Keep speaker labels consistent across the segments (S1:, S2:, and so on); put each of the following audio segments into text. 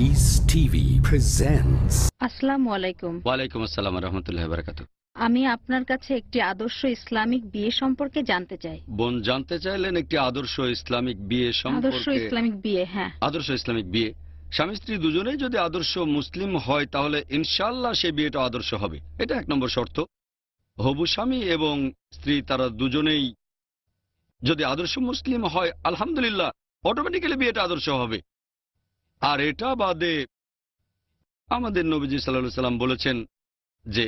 S1: Peace TV presents.
S2: আসসালামু আলাইকুম।
S3: ওয়ালাইকুম আসসালাম ওয়া রাহমাতুল্লাহি ওয়া বারাকাতুহু।
S2: আমি আপনার কাছে একটি আদর্শ ইসলামিক বিয়ে সম্পর্কে জানতে চাই।
S3: বোন জানতে চাইলেন একটি আদর্শ ইসলামিক বিয়ে
S2: আদর্শ
S3: সম্পর্কে।
S2: ইসলামিক বিয়ে, হ্যাঁ।
S3: আদর্শ ইসলামিক বিয়ে, স্বামী স্ত্রী দুজনেই যদি আদর্শ মুসলিম হয় তাহলে ইনশাআল্লাহ সেই বিয়েটা আদর্শ হবে। এটা এক নম্বর শর্ত। হবু স্বামী এবং স্ত্রী তারা দুজনেই যদি আদর্শ মুসলিম হয় আলহামদুলিল্লাহ অটোমেটিক্যালি বিয়েটা আদর্শ হবে। আর এটা বাদে আমাদের নবীজি সাল্লাল্লাহু আলাইহি সাল্লাম বলেছেন যে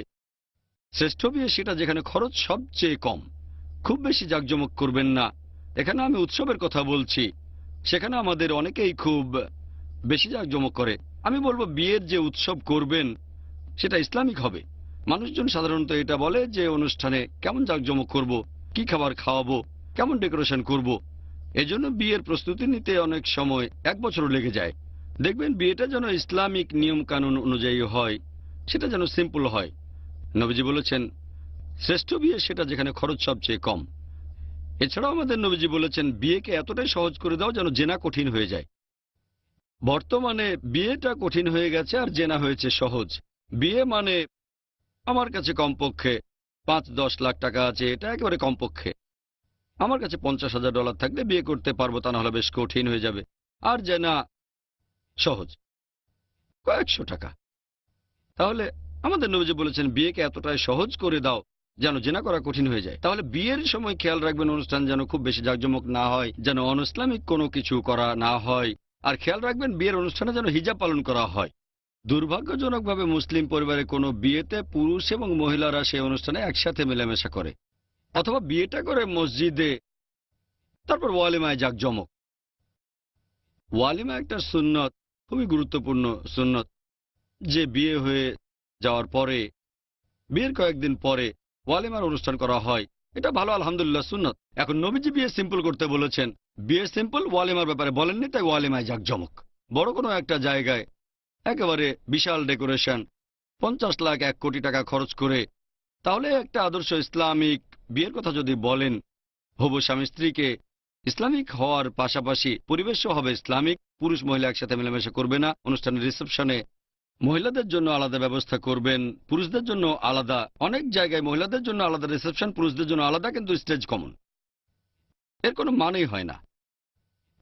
S3: শ্রেষ্ঠ বিয়ে সেটা যেখানে খরচ সবচেয়ে কম। খুব বেশি জাঁকজমক করবেন না। এখানে আমি উৎসবের কথা বলছি, সেখানে আমাদের অনেকেই খুব বেশি জাঁকজমক করে। আমি বলবো বিয়ের যে উৎসব করবেন সেটা ইসলামিক হবে। মানুষজন সাধারণত এটা বলে যে অনুষ্ঠানে কেমন জাঁকজমক করব, কি খাবার খাওয়াবো, কেমন ডেকোরেশন করব। এজন্য বিয়ের প্রস্তুতি নিতে অনেক সময় 1 বছরও লেগে যায়। দেখবেন বিয়েটা যেন ইসলামিক নিয়ম কানুন অনুযায়ী হয়, সেটা যেন সিম্পল হয়। নবীজি বলেছেন শ্রেষ্ঠ বিয়ে সেটা যেখানে খরচ সবচেয়ে কম। এছাড়াও আমাদের নবীজি বলেছেন বিয়েকে এতটাই সহজ করে দাও যেন জেনা কঠিন হয়ে যায়। বর্তমানে বিয়েটা কঠিন হয়ে গেছে আর জেনা হয়েছে সহজ। বিয়ে মানে আমার কাছে কমপক্ষে 5-10 লাখ টাকা আছে, এটা একেবারে কমপক্ষে। আমার কাছে $50,000 থাকলে বিয়ে করতে পারবো, তা নাহলে বেশ কঠিন হয়ে যাবে। আর জেনা সহজ, কয়েকশো টাকা। তাহলে আমাদের নবীজি বলেছেন বিয়েকে এতটাই সহজ করে দাও যেন জেনা করা কঠিন হয়ে যায়। তাহলে বিয়ের সময় খেয়াল রাখবেন অনুষ্ঠান যেন খুব বেশি জাঁকজমক না হয়, যেন অনইসলামিক কোনো কিছু করা না হয়। আর খেয়াল রাখবেন বিয়ের অনুষ্ঠানে যেন হিজাব পালন করা হয়। দুর্ভাগ্যজনকভাবে মুসলিম পরিবারে কোনো বিয়েতে পুরুষ এবং মহিলারা সেই অনুষ্ঠানে একসাথে মেলামেশা করে, অথবা বিয়েটা করে মসজিদে, তারপর ওয়ালিমায় জাঁকজমক। ওয়ালিমা একটা সুন্নত, খুবই গুরুত্বপূর্ণ সুন্নত, যে বিয়ে হয়ে যাওয়ার পরে বিয়ের কয়েকদিন পরে ওয়ালিমার অনুষ্ঠান করা হয়। এটা ভালো, আলহামদুলিল্লাহ, সুন্নত। এখন নবীজি বিয়ে সিম্পল করতে বলেছেন, বিয়ে সিম্পল, ওয়ালিমার ব্যাপারে বলেননি, তাই ওয়ালিমায় জাঁকজমক। বড় কোনো একটা জায়গায় একেবারে বিশাল ডেকোরেশন, 50 লাখ 1 কোটি টাকা খরচ করে, তাহলে একটা আদর্শ ইসলামিক বিয়ের কথা যদি বলেন, হবু স্বামী স্ত্রীকে ইসলামিক হওয়ার পাশাপাশি পরিবেশও হবে ইসলামিক। পুরুষ মহিলা একসাথে মেলামেশা করবে না। অনুষ্ঠানের রিসেপশনে মহিলাদের জন্য আলাদা ব্যবস্থা করবেন, পুরুষদের জন্য আলাদা। অনেক জায়গায় মহিলাদের জন্য আলাদা রিসেপশন, পুরুষদের জন্য আলাদা, কিন্তু স্টেজ কমন। এর কোনো মানেই হয় না।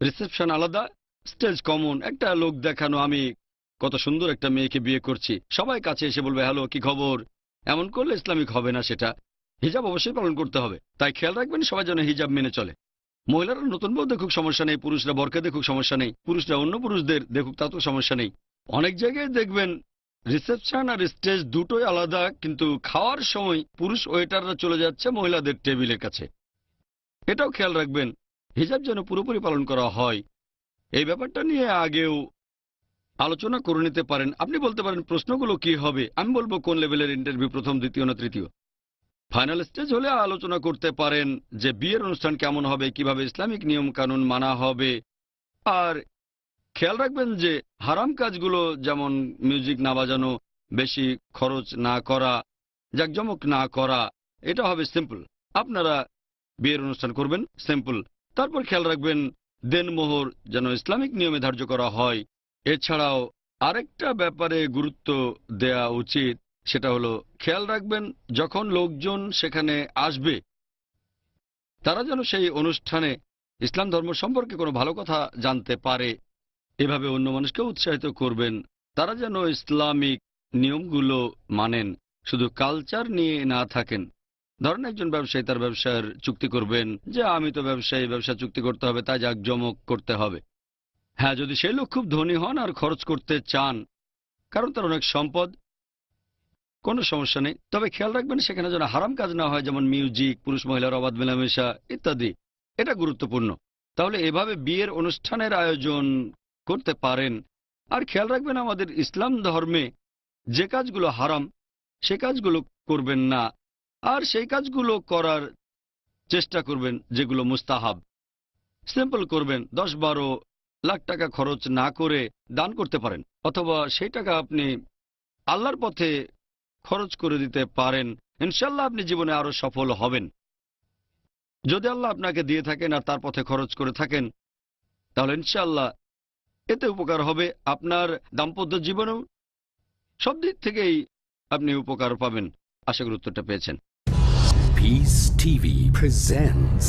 S3: রিসেপশন আলাদা, স্টেজ কমন। একটা লোক দেখানো, আমি কত সুন্দর একটা মেয়েকে বিয়ে করছি, সবাই কাছে এসে বলবে হ্যালো কি খবর। এমন করলে ইসলামিক হবে না। সেটা হিজাব অবশ্যই পালন করতে হবে। তাই খেয়াল রাখবেন সবাই যেন হিজাব মেনে চলে। মহিলারা নতুন বউ দেখুক, সমস্যা নেই। পুরুষরা বরকে দেখুক, সমস্যা নেই। পুরুষরা অন্য পুরুষদের দেখুক, তাতেও সমস্যা নেই। অনেক জায়গায় দেখবেন রিসেপশন আর স্টেজ দুটোই আলাদা, কিন্তু খাওয়ার সময় পুরুষ ওয়েটাররা চলে যাচ্ছে মহিলাদের টেবিলের কাছে। এটাও খেয়াল রাখবেন হিজাব যেন পুরোপুরি পালন করা হয়। এই ব্যাপারটা নিয়ে আগেও আলোচনা করে নিতে পারেন। আপনি বলতে পারেন প্রশ্নগুলো কি হবে। আমি বলবো কোন লেভেলের ইন্টারভিউ, প্রথম, দ্বিতীয় না তৃতীয়। ফাইনাল স্টেজ হলে আলোচনা করতে পারেন যে বিয়ের অনুষ্ঠান কেমন হবে, কিভাবে ইসলামিক নিয়ম কানুন মানা হবে। আর খেয়াল রাখবেন যে হারাম কাজগুলো, যেমন মিউজিক না বাজানো, বেশি খরচ না করা, জাঁকজমক না করা, এটা হবে সিম্পল। আপনারা বিয়ের অনুষ্ঠান করবেন সিম্পল। তারপর খেয়াল রাখবেন দেনমোহর যেন ইসলামিক নিয়মে ধার্য করা হয়। এছাড়াও আরেকটা ব্যাপারে গুরুত্ব দেয়া উচিত, সেটা হলো খেয়াল রাখবেন যখন লোকজন সেখানে আসবে তারা যেন সেই অনুষ্ঠানে ইসলাম ধর্ম সম্পর্কে কোনো ভালো কথা জানতে পারে। এভাবে অন্য মানুষকে উৎসাহিত করবেন তারা যেন ইসলামিক নিয়মগুলো মানেন, শুধু কালচার নিয়ে না থাকেন। ধরেন একজন ব্যবসায়ী তার ব্যবসার চুক্তি করবেন যে আমি তো ব্যবসায়ী, ব্যবসা চুক্তি করতে হবে, তাই জাঁকজমক করতে হবে। হ্যাঁ, যদি সেই লোক খুব ধনী হন আর খরচ করতে চান, কারণ তার অনেক সম্পদ, কোনো সমস্যা নেই। তবে খেয়াল রাখবেন সেখানে যেন হারাম কাজ না হয়, যেমন মিউজিক, পুরুষ মহিলার অবাধ মেলামেশা ইত্যাদি। এটা গুরুত্বপূর্ণ। তাহলে এভাবে বিয়ের অনুষ্ঠানের আয়োজন করতে পারেন। আর খেয়াল রাখবেন আমাদের ইসলাম ধর্মে যে কাজগুলো হারাম সে কাজগুলো করবেন না, আর সেই কাজগুলো করার চেষ্টা করবেন যেগুলো মুস্তাহাব। সিম্পল করবেন। 10-12 লাখ টাকা খরচ না করে দান করতে পারেন, অথবা সেই টাকা আপনি আল্লাহর পথে খরচ করে দিতে পারেন। ইনশাল্লাহ আপনি জীবনে আরো সফল হবেন। যদি আল্লাহ আপনাকে দিয়ে থাকেন আর তার পথে খরচ করে থাকেন, তাহলে ইনশাল্লাহ এতে উপকার হবে আপনার দাম্পত্য জীবনেও, সব দিক থেকেই আপনি উপকার পাবেন। আশা করি উত্তরটা পেয়েছেন।
S1: Peace TV presents